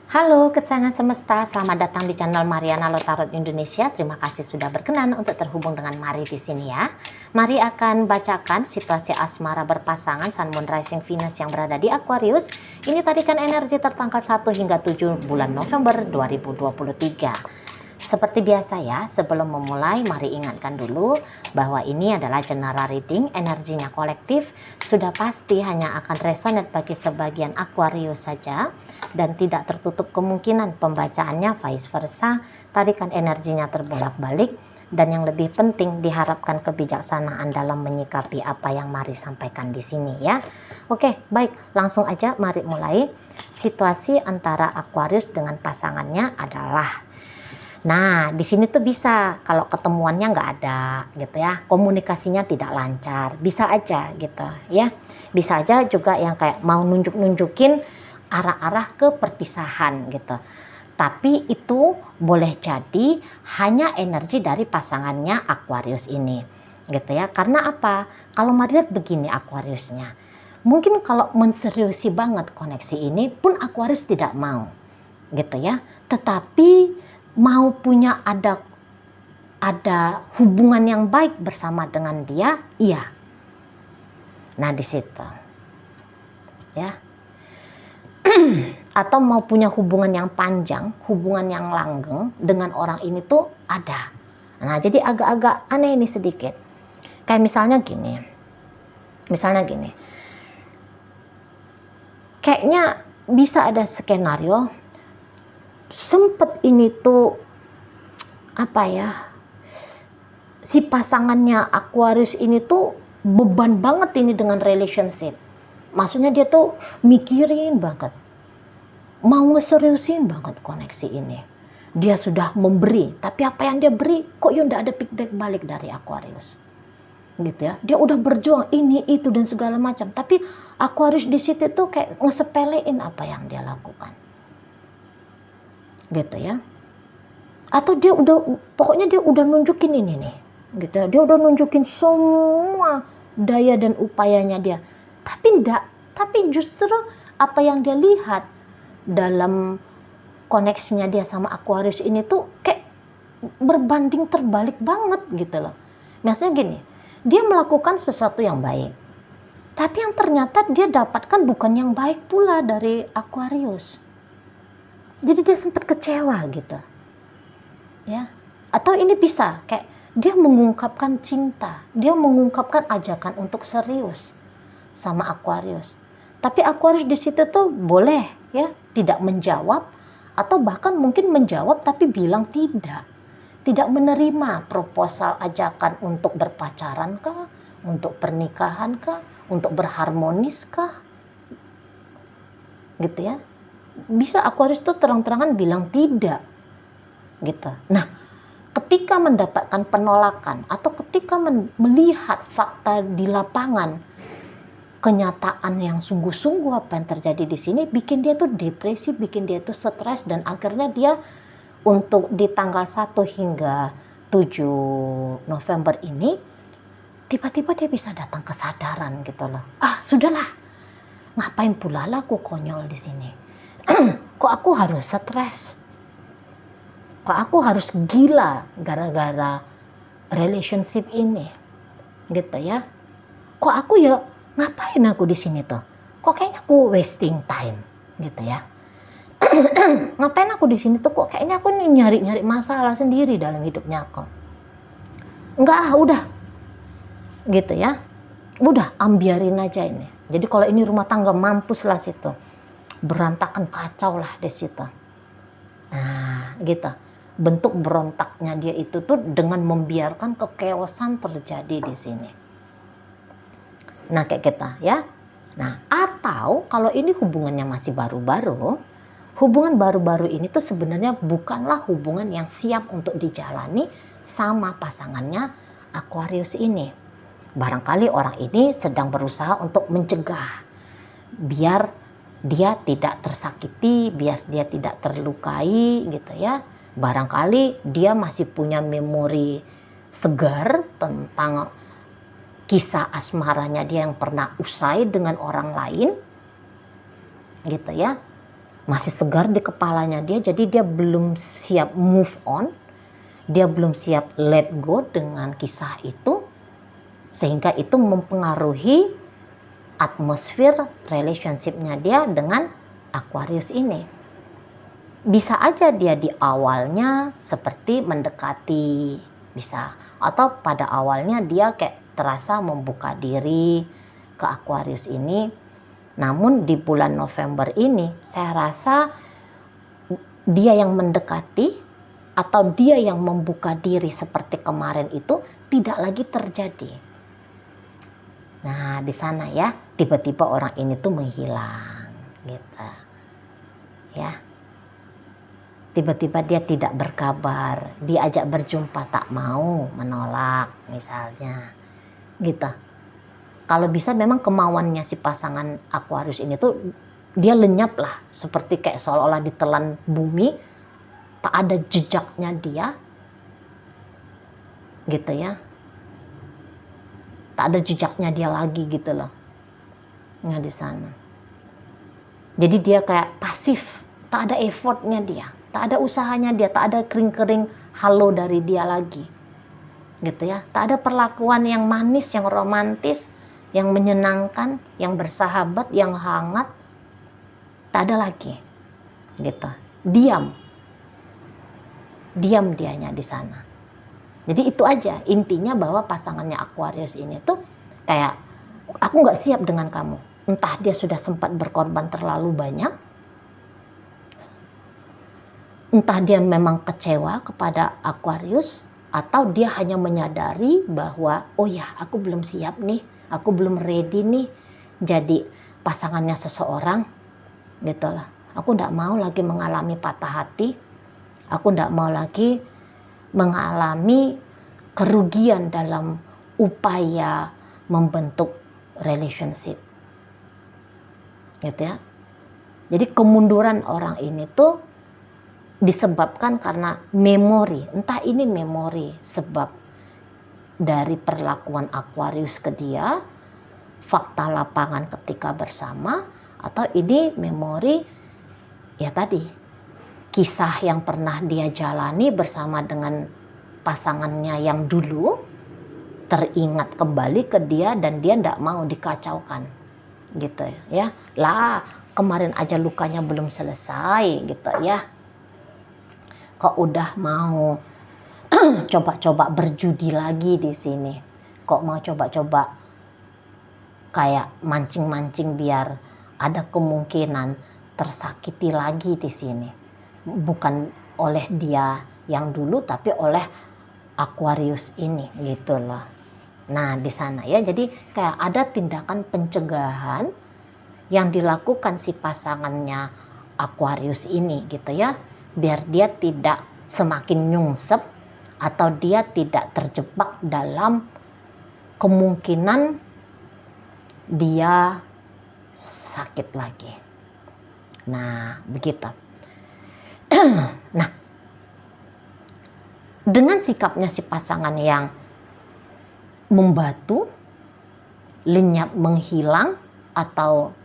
Halo kesayangan semesta, selamat datang di channel Mariana Lotarot Indonesia. Terima kasih sudah berkenan untuk terhubung dengan Mari di sini ya. Mari akan bacakan situasi asmara berpasangan Sun Moon Rising Venus yang berada di Aquarius. Ini tadikan energi tertanggal 1 hingga 7 bulan November 2023. Seperti biasa ya, sebelum memulai mari ingatkan dulu bahwa ini adalah general reading, energinya kolektif, sudah pasti hanya akan resonate bagi sebagian Aquarius saja dan tidak tertutup kemungkinan pembacaannya vice versa, tarikan energinya terbolak-balik dan yang lebih penting diharapkan kebijaksanaan dalam menyikapi apa yang Mari sampaikan di sini ya. Oke, baik, langsung aja mari mulai. Situasi antara Aquarius dengan pasangannya adalah, nah, di sini tuh bisa kalau ketemuannya nggak ada gitu ya, komunikasinya tidak lancar, bisa aja gitu ya. Bisa aja juga yang kayak mau nunjukin arah-arah ke perpisahan gitu. Tapi itu boleh jadi hanya energi dari pasangannya Aquarius ini gitu ya. Karena apa? Kalau Mari lihat begini Aquariusnya. Mungkin kalau menseriusi banget koneksi ini pun Aquarius tidak mau gitu ya. Tetapi mau punya ada hubungan yang baik bersama dengan dia, iya. Nah di situ, ya. Atau mau punya hubungan yang panjang, hubungan yang langgeng dengan orang ini tuh ada. Nah jadi agak-agak aneh ini sedikit. Kayak misalnya gini, kayaknya bisa ada skenario sempet ini tuh apa ya, si pasangannya Aquarius ini tuh beban banget ini dengan relationship. Maksudnya dia tuh mikirin banget, mau ngeseriusin banget koneksi ini. Dia sudah memberi, tapi apa yang dia beri kok ya nggak ada feedback balik dari Aquarius gitu ya. Dia udah berjuang ini itu dan segala macam, tapi Aquarius di situ tuh kayak ngesepelein apa yang dia lakukan gitu ya. Atau dia pokoknya dia udah nunjukin ini nih gitu ya. Dia udah nunjukin semua daya dan upayanya dia, tapi justru apa yang dia lihat dalam koneksinya dia sama Aquarius ini tuh kayak berbanding terbalik banget gitu loh. Maksudnya gini, dia melakukan sesuatu yang baik, tapi yang ternyata dia dapatkan bukan yang baik pula dari Aquarius. Jadi dia sempat kecewa gitu ya. Atau ini bisa kayak dia mengungkapkan cinta, dia mengungkapkan ajakan untuk serius sama Aquarius, tapi Aquarius di situ tuh boleh ya tidak menjawab, atau bahkan mungkin menjawab tapi bilang tidak menerima proposal ajakan untuk berpacaran kah, untuk pernikahan kah, untuk berharmonis kah gitu ya. Bisa Aquarius tuh terang-terangan bilang tidak gitu. Nah, ketika mendapatkan penolakan atau ketika melihat fakta di lapangan, kenyataan yang sungguh-sungguh apa yang terjadi di sini bikin dia tuh depresi, bikin dia tuh stres, dan akhirnya dia untuk di tanggal 1 hingga 7 November ini tiba-tiba dia bisa datang kesadaran gitu loh. Ah, sudahlah. Ngapain pula lah aku konyol di sini? Kok aku harus stres? Kok aku harus gila gara-gara relationship ini? Gitu ya. Kok aku ya ngapain aku di sini tuh? Kok kayaknya aku wasting time gitu ya. Ngapain aku di sini tuh, kok kayaknya aku nyari-nyari masalah sendiri dalam hidupnya aku. Enggak, udah. Gitu ya. Udah, ambiarin aja ini. Jadi kalau ini rumah tangga mampus lah situ. Berantakan, kacau lah di situ. Nah, gitu. Bentuk berontaknya dia itu tuh dengan membiarkan kekeosan terjadi di sini. Nah, kayak kita ya. Nah, atau kalau ini hubungannya masih baru-baru, hubungan baru-baru ini tuh sebenarnya bukanlah hubungan yang siap untuk dijalani sama pasangannya Aquarius ini. Barangkali orang ini sedang berusaha untuk mencegah biar dia tidak tersakiti, biar dia tidak terlukai gitu ya. Barangkali dia masih punya memori segar tentang kisah asmaranya dia yang pernah usai dengan orang lain gitu ya. masih segar di kepalanya dia, jadi dia belum siap move on, dia belum siap let go dengan kisah itu, sehingga itu mempengaruhi atmosfer relationship-nya dia dengan Aquarius ini. Bisa aja dia di awalnya seperti mendekati, bisa, atau pada awalnya dia kayak terasa membuka diri ke Aquarius ini. Namun di bulan November ini saya rasa dia yang mendekati atau dia yang membuka diri seperti kemarin itu tidak lagi terjadi. Nah, di sana ya, tiba-tiba orang ini tuh menghilang gitu. Ya. Tiba-tiba dia tidak berkabar, diajak berjumpa tak mau, menolak misalnya. Gitu. Kalau bisa memang kemauannya si pasangan Aquarius ini tuh dia lenyap lah, seperti kayak seolah-olah ditelan bumi, tak ada jejaknya dia, gitu ya, tak ada jejaknya dia lagi gitu loh, nggak di sana. Jadi dia kayak pasif, tak ada effortnya dia, tak ada usahanya dia, tak ada kering-kering halo dari dia lagi, gitu ya, tak ada perlakuan yang manis, yang romantis, yang menyenangkan, yang bersahabat, yang hangat, tak ada lagi, gitu. Diam dianya di sana. Jadi itu aja intinya, bahwa pasangannya Aquarius ini tuh kayak, aku nggak siap dengan kamu. Entah dia sudah sempat berkorban terlalu banyak, entah dia memang kecewa kepada Aquarius, atau dia hanya menyadari bahwa oh ya, aku belum siap nih, aku belum ready nih jadi pasangannya seseorang, gitu lah. Aku nggak mau lagi mengalami patah hati, aku nggak mau lagi mengalami kerugian dalam upaya membentuk relationship, gitu ya. Jadi kemunduran orang ini tuh disebabkan karena memori, entah ini memori sebab dari perlakuan Aquarius ke dia, fakta lapangan ketika bersama, atau ini memori ya tadi, kisah yang pernah dia jalani bersama dengan pasangannya yang dulu, teringat kembali ke dia dan dia tidak mau dikacaukan, gitu ya. Lah, kemarin aja lukanya belum selesai, gitu ya, kok udah mau coba-coba berjudi lagi di sini, kok mau coba-coba kayak mancing-mancing biar ada kemungkinan tersakiti lagi di sini, bukan oleh dia yang dulu tapi oleh Aquarius ini, gitu loh. Nah, di sana ya, jadi kayak ada tindakan pencegahan yang dilakukan si pasangannya Aquarius ini, gitu ya, biar dia tidak semakin nyungsep atau dia tidak terjebak dalam kemungkinan dia sakit lagi. Nah, begitu. Nah, dengan sikapnya si pasangan yang membatu, lenyap, menghilang, atau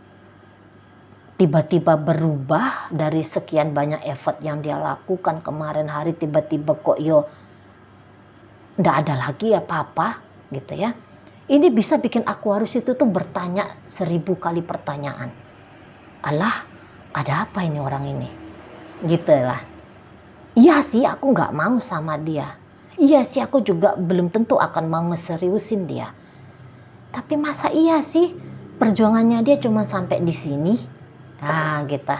tiba-tiba berubah dari sekian banyak effort yang dia lakukan kemarin hari, tiba-tiba kok nggak ada lagi apa-apa, gitu ya. Ini bisa bikin Aquarius itu tuh bertanya 1000 kali pertanyaan. Alah, ada apa ini orang ini? Gitu lah. Iya sih, aku nggak mau sama dia. Iya sih, aku juga belum tentu akan mau ngeseriusin dia. Tapi masa iya sih perjuangannya dia cuma sampai di sini? Nah, gitu.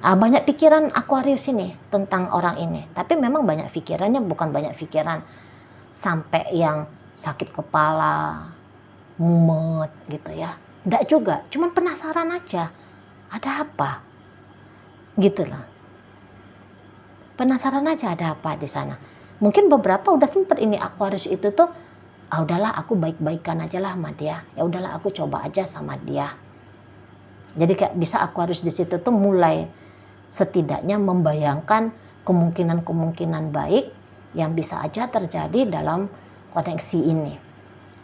Banyak pikiran Aquarius ini tentang orang ini. Tapi memang banyak pikirannya, bukan banyak pikiran sampai yang sakit kepala, mumet gitu ya. Nggak juga, cuma penasaran aja. Ada apa? Gitu lah. Penasaran aja ada apa di sana. Mungkin beberapa udah sempet ini Aquarius itu tuh, udahlah aku baik-baikan aja lah sama dia. Ya udahlah aku coba aja sama dia. Jadi kayak bisa Aquarius di situ tuh mulai setidaknya membayangkan kemungkinan-kemungkinan baik yang bisa aja terjadi dalam koneksi ini.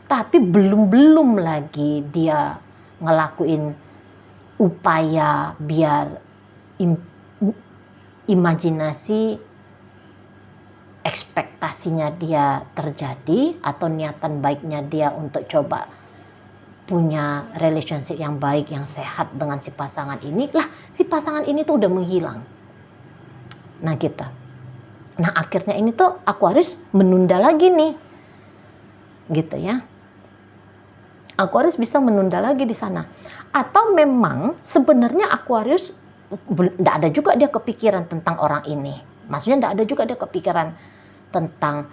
Tapi belum lagi dia ngelakuin upaya biar imajinasi, ekspektasinya dia terjadi, atau niatan baiknya dia untuk coba punya relationship yang baik, yang sehat dengan si pasangan ini, lah si pasangan ini tuh udah menghilang. Nah gitu. Nah akhirnya ini tuh Aquarius menunda lagi nih, gitu ya. Aquarius bisa menunda lagi di sana. Atau memang sebenarnya Aquarius tidak ada juga dia kepikiran tentang orang ini. Maksudnya tidak ada juga dia kepikiran tentang,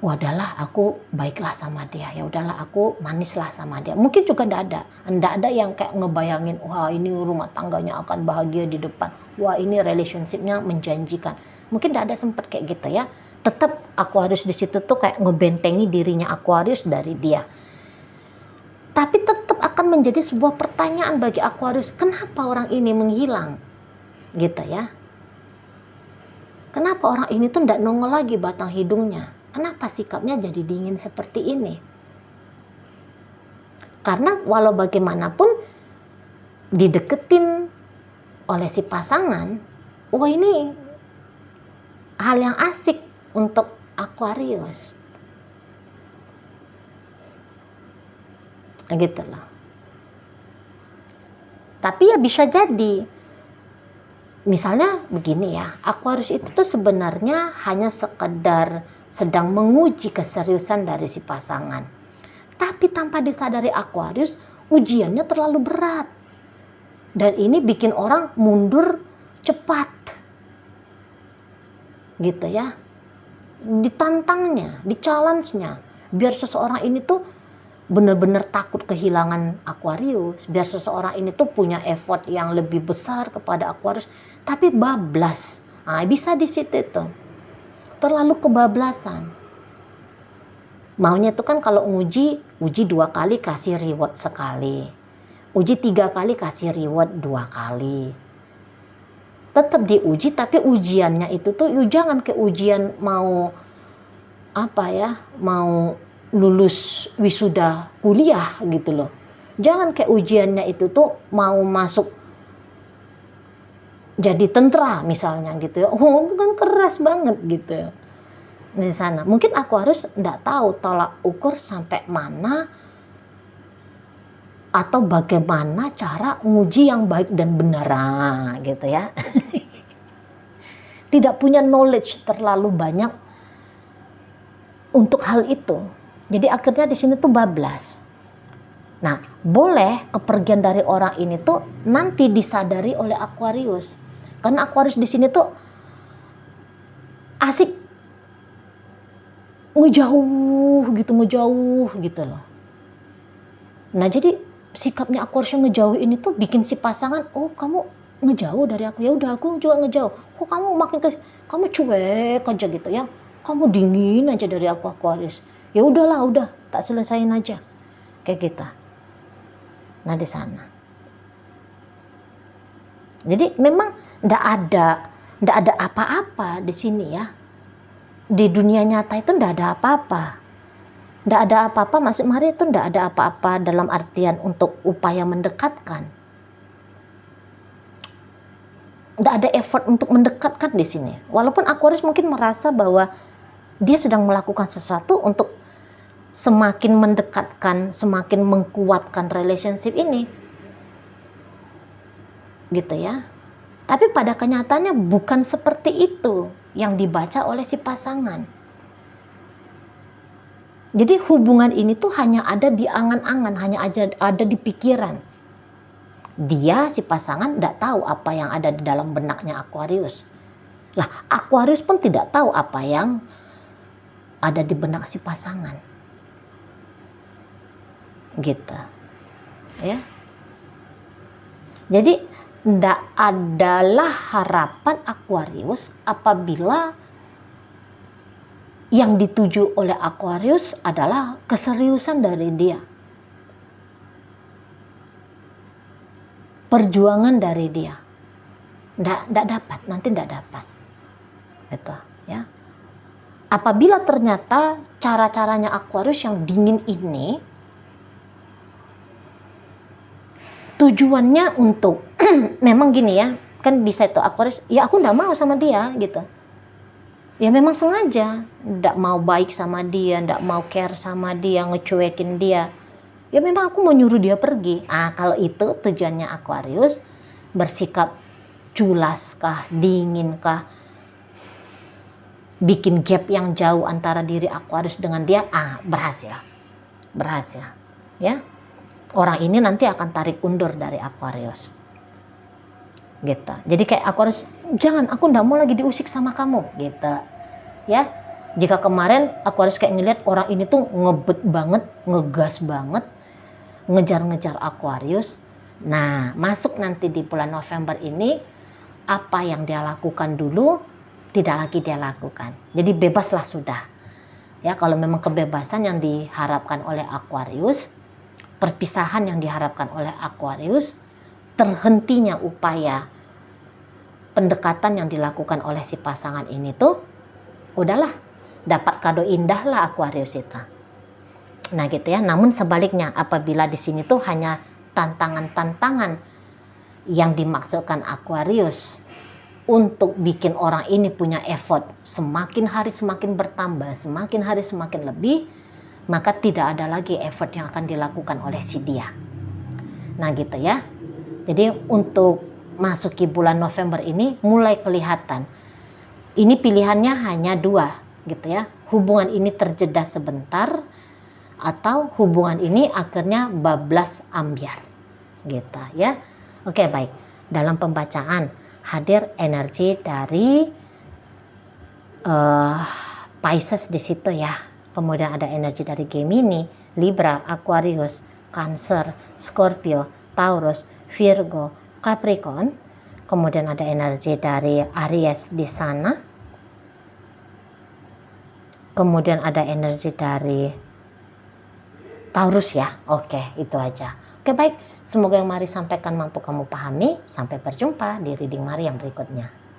wadahlah aku baiklah sama dia, ya udahlah aku manislah sama dia. Mungkin juga tidak ada yang kayak ngebayangin, wah ini rumah tangganya akan bahagia di depan, wah ini relationshipnya menjanjikan. Mungkin tidak ada sempat kayak gitu ya. Tetap Aquarius di situ tuh kayak ngebentengi dirinya Aquarius dari dia. Tapi tetap akan menjadi sebuah pertanyaan bagi Aquarius, kenapa orang ini menghilang? Gitu ya. Kenapa orang ini tuh tidak nongol lagi batang hidungnya? Kenapa sikapnya jadi dingin seperti ini? Karena walau bagaimanapun dideketin oleh si pasangan, wah ini hal yang asik untuk Aquarius. Gitu loh. Tapi ya bisa jadi, misalnya begini ya, Aquarius itu tuh sebenarnya hanya sekedar sedang menguji keseriusan dari si pasangan. Tapi tanpa disadari Aquarius, ujiannya terlalu berat. Dan ini bikin orang mundur cepat. Gitu ya. Ditantangnya, di-challenge-nya. Biar seseorang ini tuh benar-benar takut kehilangan Aquarius, biar seseorang ini tuh punya effort yang lebih besar kepada Aquarius, tapi bablas. Nah, bisa di situ tuh. Terlalu kebablasan. Maunya tuh kan kalau uji 2 kali kasih reward sekali. Uji 3 kali kasih reward 2 kali. Tetap diuji, tapi ujiannya itu tuh jangan kayak ujian mau mau lulus wisuda kuliah gitu loh. Jangan kayak ujiannya itu tuh mau masuk jadi tentara misalnya gitu ya. Oh, kan keras banget gitu. Di sana mungkin Aquarius enggak tahu tolak ukur sampai mana atau bagaimana cara nguji yang baik dan benar gitu ya. Tidak punya knowledge terlalu banyak untuk hal itu. Jadi akhirnya di sini tuh bablas. Nah, boleh kepergian dari orang ini tuh nanti disadari oleh Aquarius. Karena Aquarius di sini tuh asik ngejauh gitu loh. Nah, jadi sikapnya Aquarius yang ngejauh ini tuh bikin si pasangan, oh kamu ngejauh dari aku, ya udah aku juga ngejauh. Oh kamu kamu cuek aja gitu ya. Kamu dingin aja dari aku Aquarius. Ya udahlah, udah tak selesain aja kayak kita. Nah di sana. Jadi memang ndak ada apa-apa di sini ya. Di dunia nyata itu ndak ada apa-apa. Ndak ada apa-apa, maksud Mari itu ndak ada apa-apa dalam artian untuk upaya mendekatkan. Ndak ada effort untuk mendekatkan di sini. Walaupun Aquarius mungkin merasa bahwa dia sedang melakukan sesuatu untuk semakin mendekatkan, semakin mengkuatkan relationship ini. Gitu ya. Tapi pada kenyataannya bukan seperti itu yang dibaca oleh si pasangan. Jadi hubungan ini tuh hanya ada di angan-angan, hanya ada di pikiran. Dia, si pasangan, tidak tahu apa yang ada di dalam benaknya Aquarius. Lah, Aquarius pun tidak tahu apa yang ada di benak si pasangan. Gitu ya. Jadi tidak adalah harapan Aquarius apabila yang dituju oleh Aquarius adalah keseriusan dari dia, perjuangan dari dia. Tidak dapat, nanti tidak dapat gitu ya. Apabila ternyata cara-caranya Aquarius yang dingin ini tujuannya untuk memang gini ya, Kan bisa itu Aquarius, ya aku nggak mau sama dia gitu. Ya memang sengaja nggak mau baik sama dia, nggak mau care sama dia, ngecuekin dia. Ya memang aku mau nyuruh dia pergi. Kalau itu tujuannya Aquarius, bersikap culas kah, dingin kah, bikin gap yang jauh antara diri Aquarius dengan dia, berhasil ya. Orang ini nanti akan tarik undur dari Aquarius gitu. Jadi kayak Aquarius, jangan, aku nggak mau lagi diusik sama kamu gitu ya. Jika kemarin Aquarius kayak ngeliat orang ini tuh ngebet banget, ngegas banget, ngejar-ngejar Aquarius, nah masuk nanti di bulan November ini, apa yang dia lakukan dulu tidak lagi dia lakukan. Jadi bebaslah sudah ya. Kalau memang kebebasan yang diharapkan oleh Aquarius, perpisahan yang diharapkan oleh Aquarius, terhentinya upaya pendekatan yang dilakukan oleh si pasangan ini tuh, udahlah, dapat kado indah lah Aquarius itu. Nah gitu ya. Namun sebaliknya, apabila di sini tuh hanya tantangan-tantangan yang dimaksudkan Aquarius untuk bikin orang ini punya effort, semakin hari semakin bertambah, semakin hari semakin lebih, maka tidak ada lagi effort yang akan dilakukan oleh si dia. Nah gitu ya. Jadi untuk masuki bulan November ini mulai kelihatan. Ini pilihannya hanya dua gitu ya. Hubungan ini terjeda sebentar, atau hubungan ini akhirnya bablas ambyar gitu ya. Oke, baik. Dalam pembacaan hadir energi dari Pisces di situ ya. Kemudian ada energi dari Gemini, Libra, Aquarius, Cancer, Scorpio, Taurus, Virgo, Capricorn. Kemudian ada energi dari Aries di sana. Kemudian ada energi dari Taurus ya. Oke, itu aja. Oke, baik. Semoga yang Mari sampaikan mampu kamu pahami. Sampai berjumpa di reading Mari yang berikutnya.